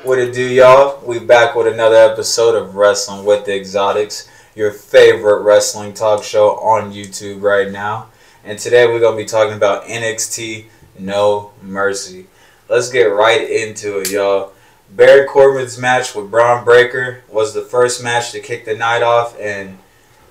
What it do, y'all? We back with another episode of Wrestling with the Exotics, your favorite wrestling talk show on YouTube right now. And today we're going to be talking about NXT No Mercy. Let's get right into it, y'all. Baron Corbin's match with Braun Breaker was the first match to kick the night off, and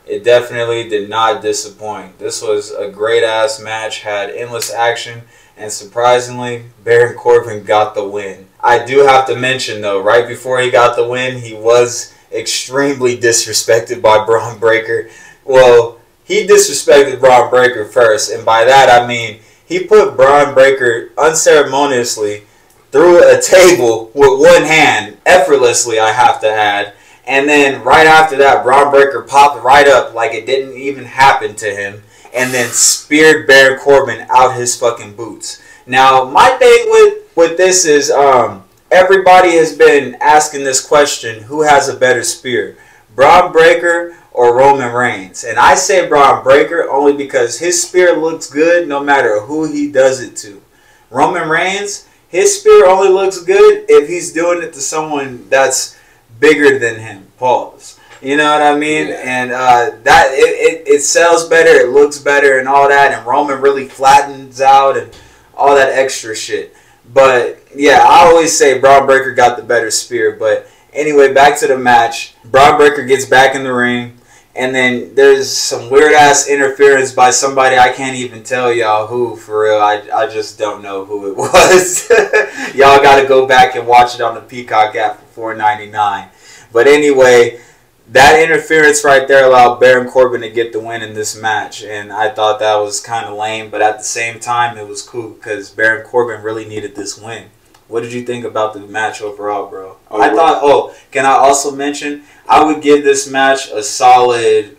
it definitely did not disappoint. This was a great-ass match, had endless action, and surprisingly, Baron Corbin got the win. I do have to mention, though, right before he got the win, he was extremely disrespected by Braun Breaker. Well, he disrespected Braun Breaker first, and by that I mean he put Braun Breaker unceremoniously through a table with one hand, effortlessly, I have to add. And then right after that, Braun Breaker popped right up like it didn't even happen to him, and then speared Baron Corbin out his fucking boots. Now, my thing with this is everybody has been asking this question, who has a better spear, Braun Breaker or Roman Reigns? And I say Braun Breaker only because his spear looks good no matter who he does it to. Roman Reigns, his spear only looks good if he's doing it to someone that's bigger than him. Pause. You know what I mean? Yeah. And that it sells better, it looks better, and all that. And Roman really flattens out and all that extra shit. But yeah, I always say Braun Breaker got the better spear. But anyway, back to the match. Braun Breaker gets back in the ring, and then there's some weird ass interference by somebody I can't even tell y'all who, for real. I just don't know who it was. Y'all got to go back and watch it on the Peacock app for $4.99. But anyway, that interference right there allowed Baron Corbin to get the win in this match, and I thought that was kind of lame, but at the same time, it was cool because Baron Corbin really needed this win. What did you think about the match overall, bro? Can I also mention, I would give this match a solid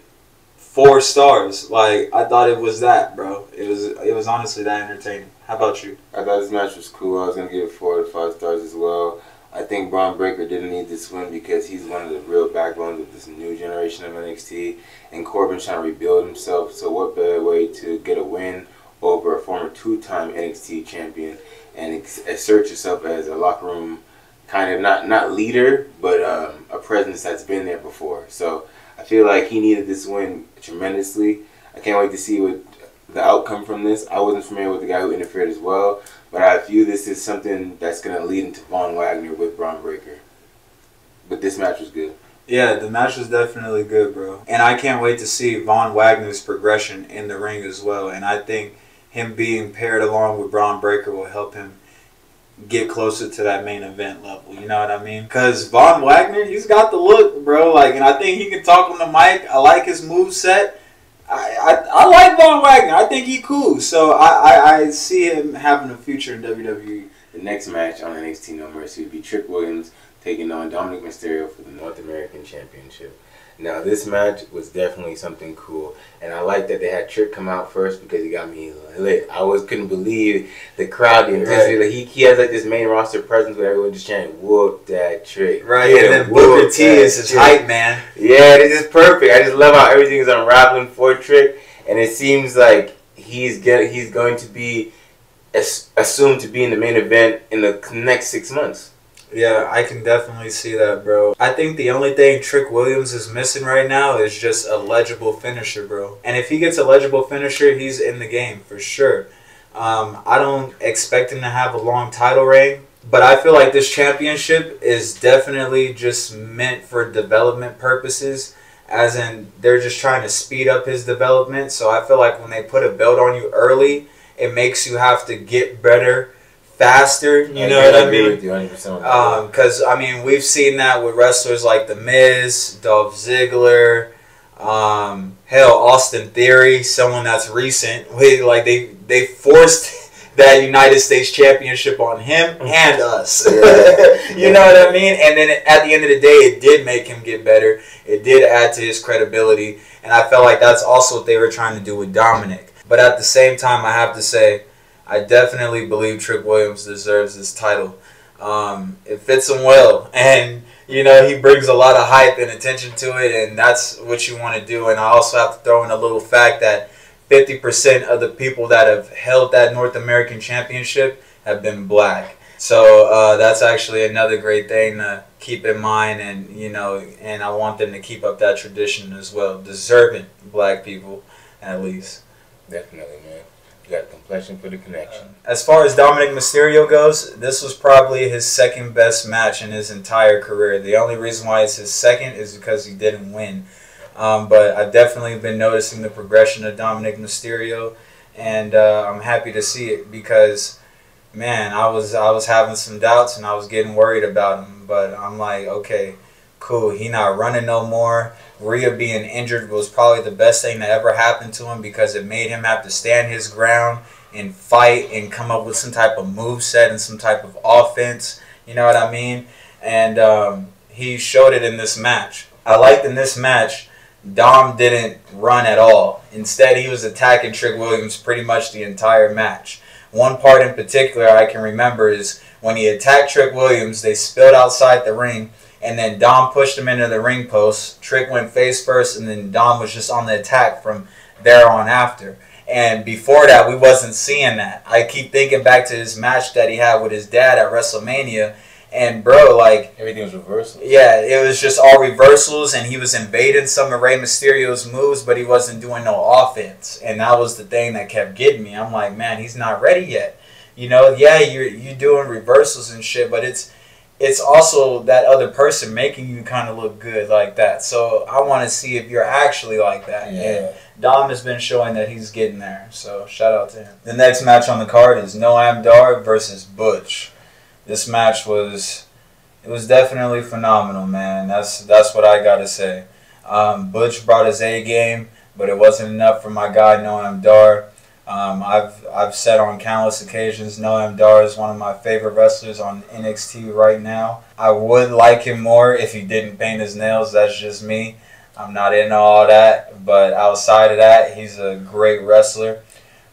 4 stars. Like, I thought it was that, bro. It was honestly that entertaining. How about you? I thought this match was cool. I was going to give it 4 to 5 stars as well. I think Braun Breaker didn't need this win because he's one of the real backbones of this new generation of NXT, and Corbin's trying to rebuild himself. So what better way to get a win over a former 2-time NXT champion and assert yourself as a locker room kind of not leader, but a presence that's been there before. So I feel like he needed this win tremendously. I can't wait to see what the outcome from this. I wasn't familiar with the guy who interfered as well, but I view this as something that's going to lead into Von Wagner with Braun Breaker. But this match was good. Yeah, the match was definitely good, bro. And I can't wait to see Von Wagner's progression in the ring as well. And I think him being paired along with Braun Breaker will help him get closer to that main event level. You know what I mean? Because Von Wagner, he's got the look, bro. Like, and I think he can talk on the mic. I like his moveset. I like Von Wagner. I think he cool. So I see him having a future in WWE. The next match on NXT No Mercy would be Trick Williams taking on Dominic Mysterio for the North American Championship. Now, this match was definitely something cool, and I like that they had Trick come out first because he got me lit. I couldn't believe the crowd, the intensity. Right. Like, he has like this main roster presence where everyone just chanting, "Whoop that Trick!" Right, yeah, and then Booker T is his hype man. Yeah, this is perfect. I just love how everything is unraveling for Trick, and it seems like he's going to be assumed to be in the main event in the next 6 months. Yeah, I can definitely see that, bro. I think the only thing Trick Williams is missing right now is just a legible finisher, bro. And if he gets a legible finisher, he's in the game for sure. I don't expect him to have a long title reign, but I feel like this championship is definitely just meant for development purposes, as in they're just trying to speed up his development. So I feel like when they put a belt on you early, it makes you have to get better faster, you know what I mean? Because, I mean, we've seen that with wrestlers like The Miz, Dolph Ziggler, hell, Austin Theory, someone that's recent. Like, they forced that United States Championship on him and us. You know what I mean? And then at the end of the day, it did make him get better. It did add to his credibility. And I felt like that's also what they were trying to do with Dominic. But at the same time, I have to say, I definitely believe Trick Williams deserves this title. It fits him well, and you know he brings a lot of hype and attention to it, and that's what you want to do. And I also have to throw in a little fact that 50% of the people that have held that North American Championship have been black. So that's actually another great thing to keep in mind, and and I want them to keep up that tradition as well. Deserving black people, at least. Definitely, man. You got the complexion for the connection. As far as Dominic Mysterio goes, this was probably his second best match in his entire career. The only reason why it's his second is because he didn't win. But I've definitely been noticing the progression of Dominic Mysterio, and I'm happy to see it because, man, I was having some doubts and I was getting worried about him. But I'm like, okay, cool. He not running no more. Rhea being injured was probably the best thing that ever happened to him because it made him have to stand his ground and fight and come up with some type of moveset and some type of offense. You know what I mean? And he showed it in this match. I liked in this match, Dom didn't run at all. Instead, he was attacking Trick Williams pretty much the entire match. One part in particular I can remember is when he attacked Trick Williams, they spilled outside the ring, and then Dom pushed him into the ring post. Trick went face first, and then Dom was just on the attack from there on after. And before that, we wasn't seeing that. I keep thinking back to his match that he had with his dad at WrestleMania, and bro, like, everything was reversals. Yeah, it was just all reversals, and he was invading some of Rey Mysterio's moves, but he wasn't doing no offense. And that was the thing that kept getting me. I'm like, man, he's not ready yet. Yeah, you're doing reversals and shit, but it's also that other person making you kind of look good like that. So I want to see if you're actually like that. Yeah. And Dom has been showing that he's getting there. So shout out to him. The next match on the card is Noam Dar versus Butch. This match was definitely phenomenal, man. That's what I gotta say. Butch brought his A game, but it wasn't enough for my guy Noam Dar. I've said on countless occasions Noam Dar is one of my favorite wrestlers on NXT right now. I would like him more if he didn't paint his nails. That's just me. I'm not into all that, but outside of that, he's a great wrestler.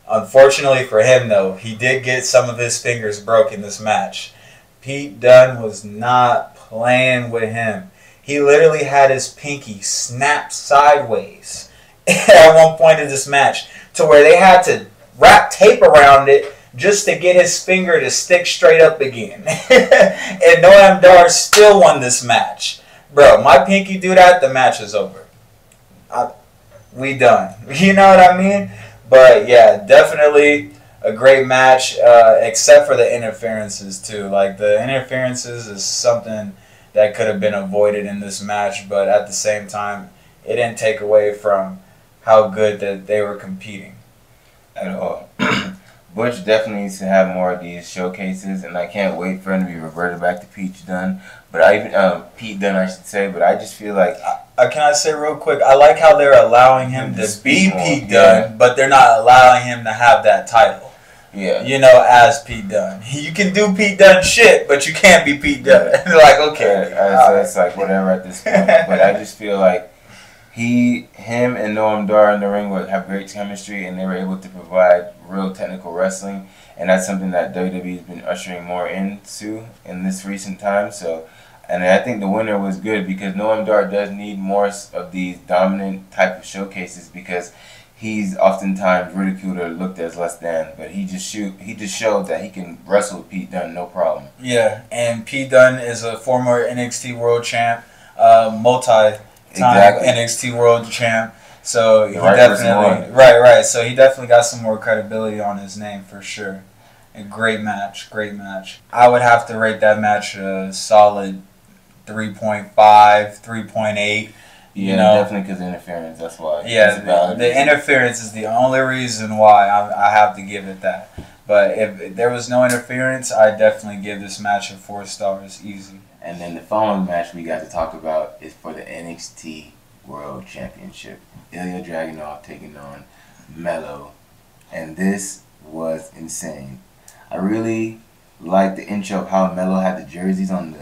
Unfortunately for him, though, he did get some of his fingers broken this match. Pete Dunne was not playing with him. He literally had his pinky snapped sideways at one point in this match to where they had to wrap tape around it just to get his finger to stick straight up again. And Noam Dar still won this match. Bro, my pinky do that, the match is over. We done. You know what I mean? But yeah, definitely a great match, except for the interferences too. Like, the interferences is something that could have been avoided in this match, but at the same time, it didn't take away from how good that they were competing. At all. Butch definitely needs to have more of these showcases, and I can't wait for him to be reverted back to Pete Dunne. But Pete Dunne, I should say. But I just feel like, can I say real quick? I like how they're allowing him to be Pete Dunne, but they're not allowing him to have that title. Yeah. As Pete Dunne. You can do Pete Dunne shit, but you can't be Pete Dunne. Like, okay. So it's like whatever at this point. But I just feel like him and Noam Dar in the ring would have great chemistry, and they were able to provide real technical wrestling, and that's something that WWE has been ushering more into in this recent time. So, and I think the winner was good because Noam Dar does need more of these dominant type of showcases because he's oftentimes ridiculed or looked as less than, but he just showed that he can wrestle with Pete Dunne no problem. Yeah, and Pete Dunne is a former NXT World Champ, multi-time NXT World Champ. So he definitely right. So he definitely got some more credibility on his name for sure. A great match. I would have to rate that match a solid 3.5, 3.8. Yeah, definitely because of interference. That's why. Yeah, the interference is the only reason why I have to give it that. But if there was no interference, I'd definitely give this match a 4 stars, easy. And then the following match we got to talk about is for the NXT World Championship. Ilja Dragunov taking on Melo. And this was insane. I really liked the intro of how Melo had the jerseys on the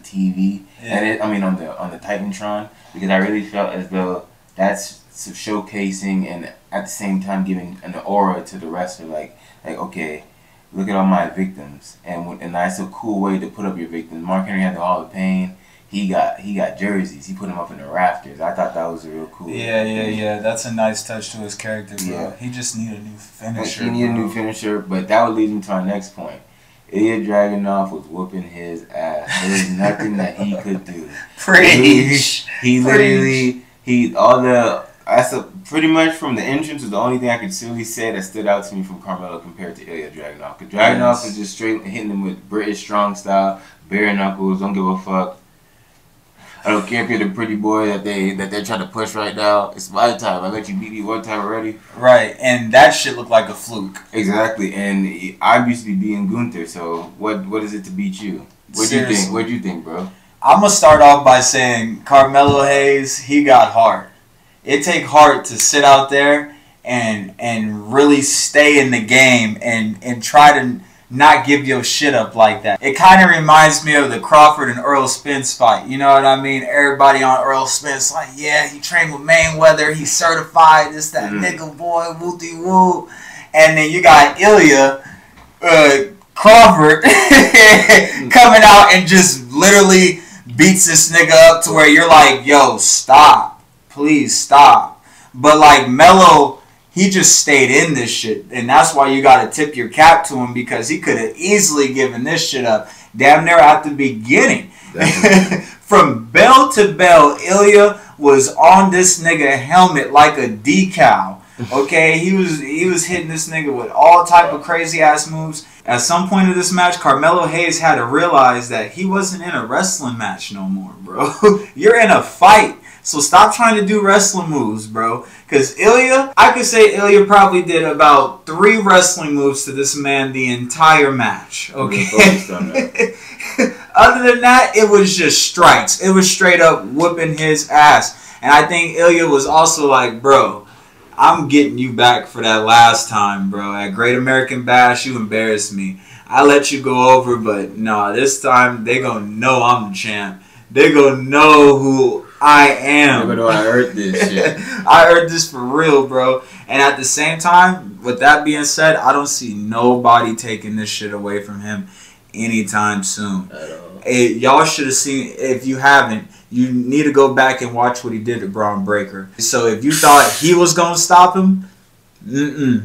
TV. Yeah. And on the Titantron, because I really felt as though that's showcasing and at the same time giving an aura to the wrestler, like okay, look at all my victims, and that's a cool way to put up your victims. Mark Henry had the Hall of Pain. He got jerseys. He put them up in the rafters. I thought that was a real cool. Yeah. That's a nice touch to his character, bro. Yeah. He just needed a new finisher. He needed a new finisher, but that would lead me to our next point. Ilja Dragunov was whooping his ass. There was nothing that he could do. Preach. He literally pretty much from the entrance was the only thing I could really say that stood out to me from Carmelo compared to Ilja Dragunov. Because Dragunov was just straight hitting him with British strong style, bare knuckles, don't give a fuck. I don't care if you're the pretty boy that they're trying to push right now. It's my time. I let you beat me one time already. Right, and that shit looked like a fluke. Exactly, and I'm used to be beating Gunther, so what is it to beat you? What do you think? What do you think, bro? I'm gonna start off by saying Carmelo Hayes, he got heart. It take heart to sit out there and really stay in the game and try to not give your shit up like that. It kind of reminds me of the Crawford and Earl Spence fight. You know what I mean? Everybody on Earl Spence like, yeah, he trained with Mayweather. He's certified. This, that nigga boy, woo-de-woo. And then you got Ilja Crawford coming out and just literally beats this nigga up to where you're like, yo, stop. Please stop. But like Melo, he just stayed in this shit. And that's why you got to tip your cap to him, because he could have easily given this shit up damn near at the beginning. From bell to bell, Ilja was on this nigga helmet like a decal. Okay, he was hitting this nigga with all type of crazy ass moves. At some point of this match, Carmelo Hayes had to realize that he wasn't in a wrestling match no more, bro. You're in a fight. So stop trying to do wrestling moves, bro. Because Ilja, I could say Ilja probably did about 3 wrestling moves to this man the entire match. Okay. Other than that, it was just strikes. It was straight up whooping his ass. And I think Ilja was also like, bro, I'm getting you back for that last time, bro. At Great American Bash, you embarrassed me. I let you go over, but no, this time they gonna know I'm the champ. They gonna know who I am. Never know I heard this shit. I heard this for real, bro. And at the same time, with that being said, I don't see nobody taking this shit away from him anytime soon. At all. Y'all should have seen, if you haven't, you need to go back and watch what he did to Braun Breaker. So if you thought he was going to stop him,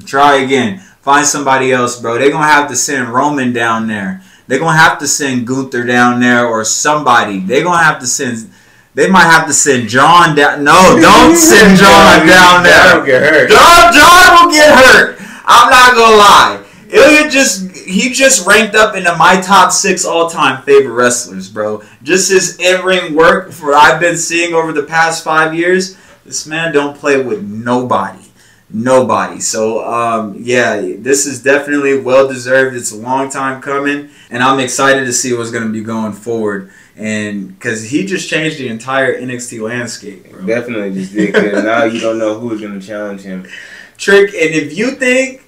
try again. Find somebody else, bro. They're going to have to send Roman down there. They're going to have to send Gunther down there or somebody. They're going to have to send... They might have to send John down. No, don't send John down there. John will get hurt. John will get hurt. I'm not going to lie. Ilja just ranked up into my top 6 all-time favorite wrestlers, bro. Just his in-ring work for I've been seeing over the past 5 years. This man don't play with nobody. Nobody. So, yeah, this is definitely well-deserved. It's a long time coming, and I'm excited to see what's going to be going forward. And because he just changed the entire NXT landscape, bro. Definitely just did, because now you don't know who's going to challenge him. Trick, and if you think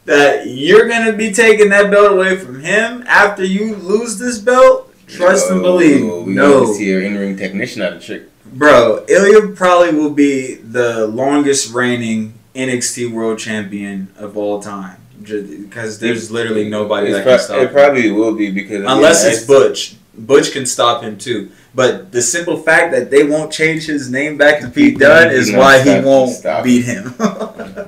that you're going to be taking that belt away from him after you lose this belt, trust and believe. We got to see an in-ring technician out of Trick. Bro, Ilja probably will be the longest reigning NXT World Champion of all time. Because there's literally nobody that can stop him. It probably will be, because... Unless it's Butch. Butch can stop him too. But the simple fact that they won't change his name back to Pete Dunne is why he won't beat him.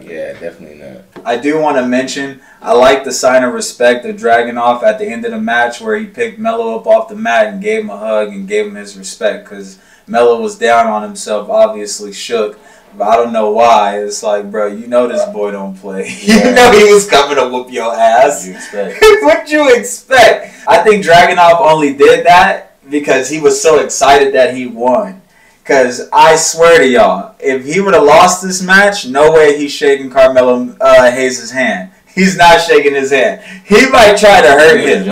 Yeah, definitely not. I do want to mention, I like the sign of respect of Dragunov at the end of the match where he picked Melo up off the mat and gave him a hug and gave him his respect, because Melo was down on himself, obviously shook. But I don't know why. It's like, bro, you know this boy don't play. Yeah. You know he was coming to whoop your ass. What you expect? What you expect? I think Dragunov only did that because he was so excited that he won. Because I swear to y'all, if he would have lost this match, no way he's shaking Carmelo Hayes' hand. He's not shaking his hand. He might try to hurt him.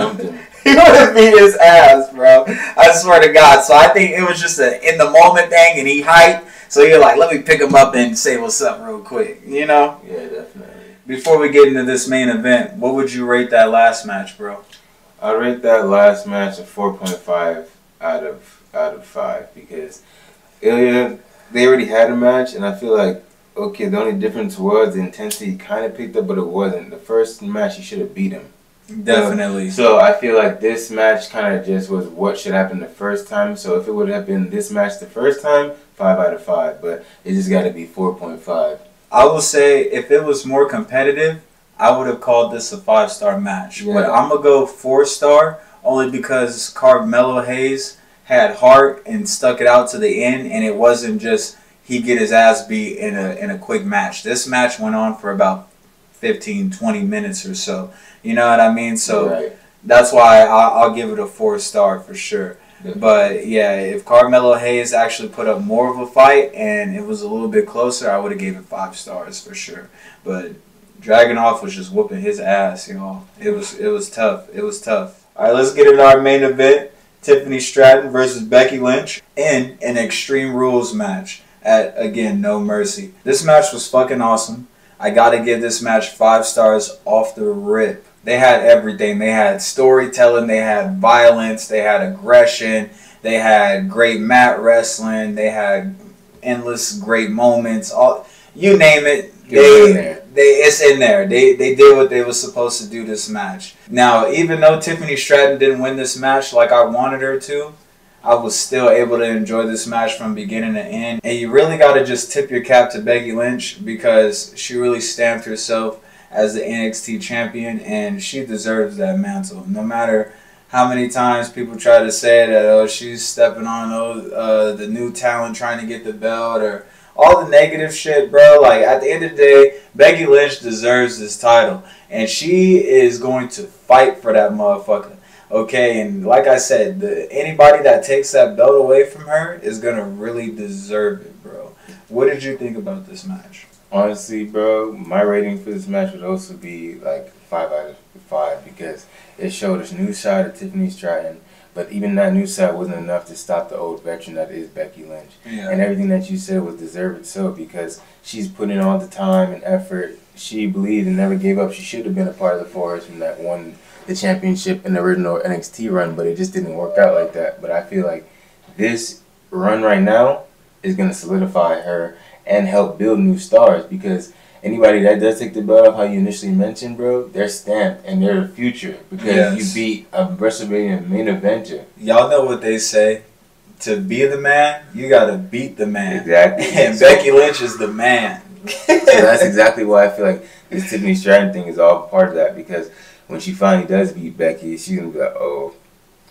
He would have beat his ass, bro. I swear to God. So I think it was just an in-the-moment thing, and he hyped. So you're like, let me pick him up and say what's up real quick, you know? Yeah, definitely. Before we get into this main event, what would you rate that last match, bro? I'd rate that last match a 4.5 out of 5, because Ilja, they already had a match, and I feel like, okay, the only difference was the intensity kind of picked up, but it wasn't. The first match, you should have beat him. Definitely. So I feel like this match kind of just was what should happen the first time. So if it would have been this match the first time, 5 out of 5. But it just got to be 4.5. I will say if it was more competitive, I would have called this a 5-star match. Yeah. But I'm going to go 4-star only because Carmelo Hayes had heart and stuck it out to the end, and it wasn't just he get his ass beat in a quick match. This match went on for about 15, 20 minutes or so. You know what I mean? So that's why I'll give it a 4-star for sure. Yeah. But yeah, if Carmelo Hayes actually put up more of a fight and it was a little bit closer, I would have gave it 5 stars for sure. But Dragunov was just whooping his ass, you know. It was tough. It was tough. All right, let's get into our main event. Tiffany Stratton versus Becky Lynch in an Extreme Rules match at, again, No Mercy. This match was fucking awesome. I gotta give this match 5 stars off the rip. They had everything. They had storytelling, they had violence, they had aggression, they had great mat wrestling, they had endless great moments. All you name it, it's in there. They did what they were supposed to do this match. Now, even though Tiffany Stratton didn't win this match like I wanted her to, I was still able to enjoy this match from beginning to end. And you really got to just tip your cap to Becky Lynch because she really stamped herself as the NXT champion, and she deserves that mantle. No matter how many times people try to say that, oh, she's stepping on the new talent trying to get the belt, or all the negative shit, bro. Like, at the end of the day, Becky Lynch deserves this title, and she is going to fight for that motherfucker. Okay, and like I said, anybody that takes that belt away from her is going to really deserve it, bro. What did you think about this match? Honestly, bro, my rating for this match would also be like 5 out of 5 because it showed us new side of Tiffany Stratton, but even that new side wasn't enough to stop the old veteran that is Becky Lynch. Yeah. And everything that you said was deserved so because she's putting in all the time and effort. She believed and never gave up. She should have been a part of the Forest when that won the championship in the original NXT run, but it just didn't work out like that. But I feel like this run right now is going to solidify her and help build new stars because anybody that does take the belt off, how you initially mentioned, bro, they're stamped and they're the future because you beat a WrestleMania main eventer. Y'all know what they say. To be the man, you got to beat the man. Exactly. And Becky Lynch is the man. So that's exactly why I feel like this Tiffany Stratton thing is all part of that because when she finally does beat Becky, she's going to be like, oh,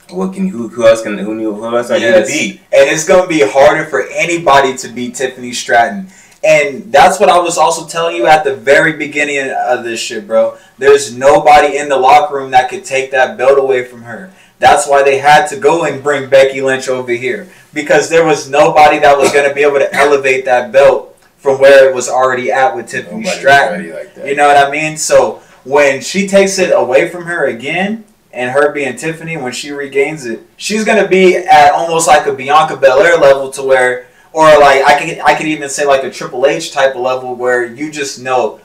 who else I need to beat? And it's going to be harder for anybody to beat Tiffany Stratton. And that's what I was also telling you at the very beginning of this shit, bro. There's nobody in the locker room that could take that belt away from her. That's why they had to go and bring Becky Lynch over here. Because there was nobody that was going to be able to elevate that belt from where it was already at with Tiffany Stratton. Like that. You know what I mean? So when she takes it away from her again, and her being Tiffany, when she regains it, she's going to be at almost like a Bianca Belair level to where, or like I could even say like a Triple H type of level where you just know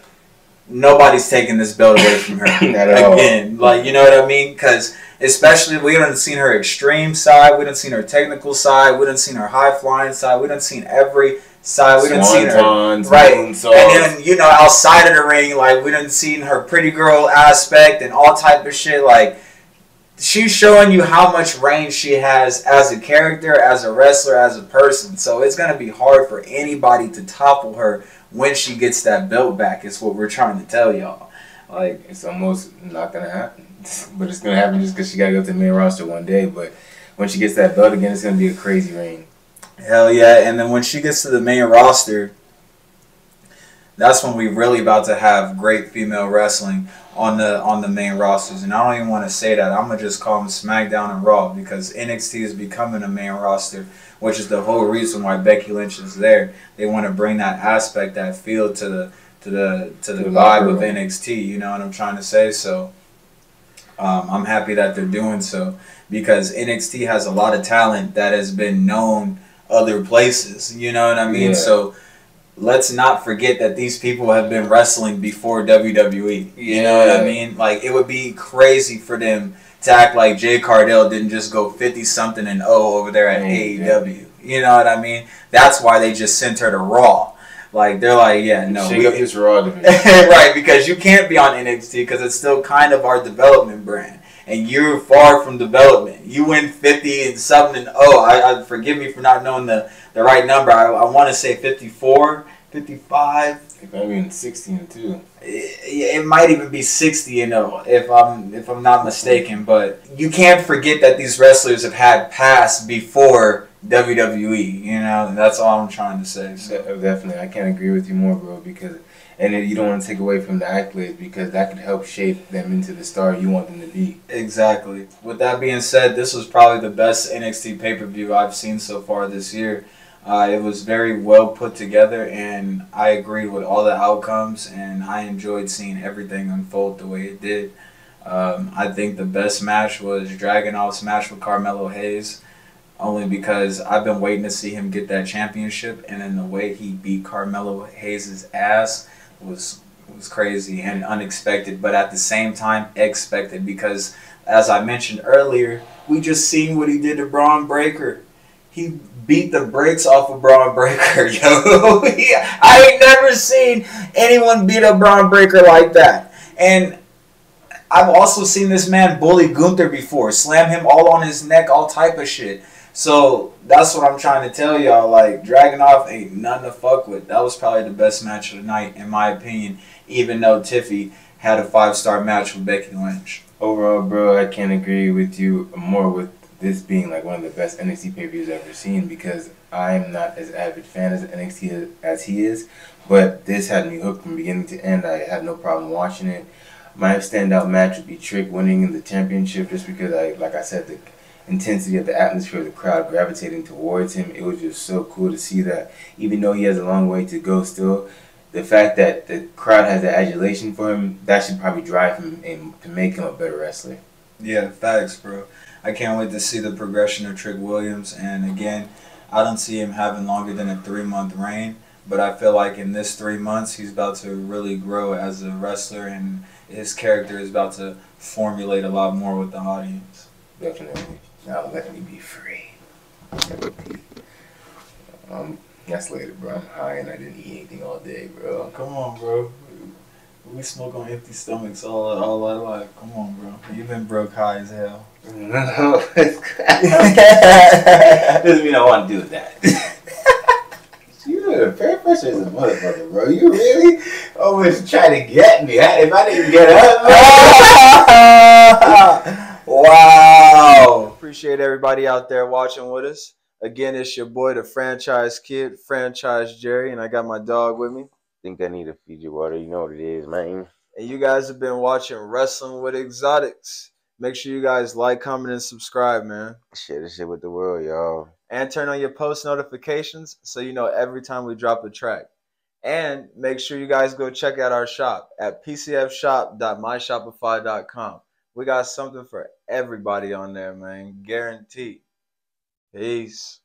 nobody's taking this belt away from her again. Like, you know what I mean? Because especially we done seen her extreme side, we done seen her technical side, we done seen her high flying side, we done seen every side, we done seen her right, and then you know outside of the ring, like we done seen her pretty girl aspect and all type of shit. Like, she's showing you how much range she has as a character, as a wrestler, as a person. So it's going to be hard for anybody to topple her when she gets that belt back, is what we're trying to tell y'all. Like, it's almost not going to happen. But it's going to happen just because she got to go to the main roster one day. But when she gets that belt again, it's going to be a crazy reign. Hell yeah. And then when she gets to the main roster, that's when we really about to have great female wrestling on the main rosters. And I don't even want to say that. I'm going to just call them SmackDown and Raw because NXT is becoming a main roster, which is the whole reason why Becky Lynch is there. They want to bring that aspect, that feel to the vibe of NXT. You know what I'm trying to say? So I'm happy that they're doing so because NXT has a lot of talent that has been known other places. You know what I mean? Yeah. So let's not forget that these people have been wrestling before WWE. You know what I mean? Like, it would be crazy for them to act like Jay Cardell didn't just go 50-something and 0 over there at AEW. You know what I mean? That's why they just sent her to Raw. Like, they're like, yeah, no. Shake up this Raw division. Right, because you can't be on NXT because it's still kind of our development brand. And you're far from development. You win 50-something and 0. I forgive me for not knowing the right number. I want to say 54, 55. It might be in 60-2. It might even be 60-0 if I'm not mistaken. But you can't forget that these wrestlers have had past before WWE. You know, and that's all I'm trying to say. So. Definitely, I can't agree with you more, bro. Because you don't want to take away from the accolades because that could help shape them into the star you want them to be. Exactly. With that being said, this was probably the best NXT pay-per-view I've seen so far this year. It was very well put together, and I agreed with all the outcomes, and I enjoyed seeing everything unfold the way it did. I think the best match was Dragunov's match with Carmelo Hayes, only because I've been waiting to see him get that championship, and then the way he beat Carmelo Hayes' ass was crazy and unexpected, but at the same time expected, because as I mentioned earlier, we just seen what he did to Braun Breaker. He beat the brakes off of Braun Breaker, yo. I ain't never seen anyone beat up Braun Breaker like that. And I've also seen this man bully Gunther before, slam him all on his neck, all type of shit. So that's what I'm trying to tell y'all. Like, Dragunov ain't nothing to fuck with. That was probably the best match of the night, in my opinion, even though Tiffany had a 5-star match with Becky Lynch. Overall, bro, I can't agree with you more with this being like one of the best NXT pay-per-views I've ever seen, because I'm not as avid fan of NXT as he is, but this had me hooked from beginning to end. I had no problem watching it. My standout match would be Trick winning the championship, just because like I said, the intensity of the atmosphere, the crowd gravitating towards him, it was just so cool to see that. Even though he has a long way to go still, the fact that the crowd has that adulation for him, that should probably drive him and to make him a better wrestler. Yeah, facts, bro. I can't wait to see the progression of Trick Williams, and again, I don't see him having longer than a 3-month reign, but I feel like in this 3 months, he's about to really grow as a wrestler, and his character is about to formulate a lot more with the audience. Definitely. Now let me be free. That's later, bro. I'm high and I didn't eat anything all day, bro. Come on, bro. We smoke on empty stomachs all our life. Come on, bro. You've been broke high as hell. No, doesn't mean I want to do that. You're very frustrated as a motherfucker, bro. You really always try to get me. If I didn't get up. Wow. Appreciate everybody out there watching with us. Again, it's your boy, the Franchise Kid, Franchise Jerry, and I got my dog with me. Think I need to feed you water. You know what it is, man. And you guys have been watching Wrestling with Exotics. Make sure you guys like, comment, and subscribe, man. Share this shit with the world, y'all. And turn on your post notifications so you know every time we drop a track. And make sure you guys go check out our shop at pcfshop.myshopify.com. We got something for everybody on there, man. Guaranteed. Peace.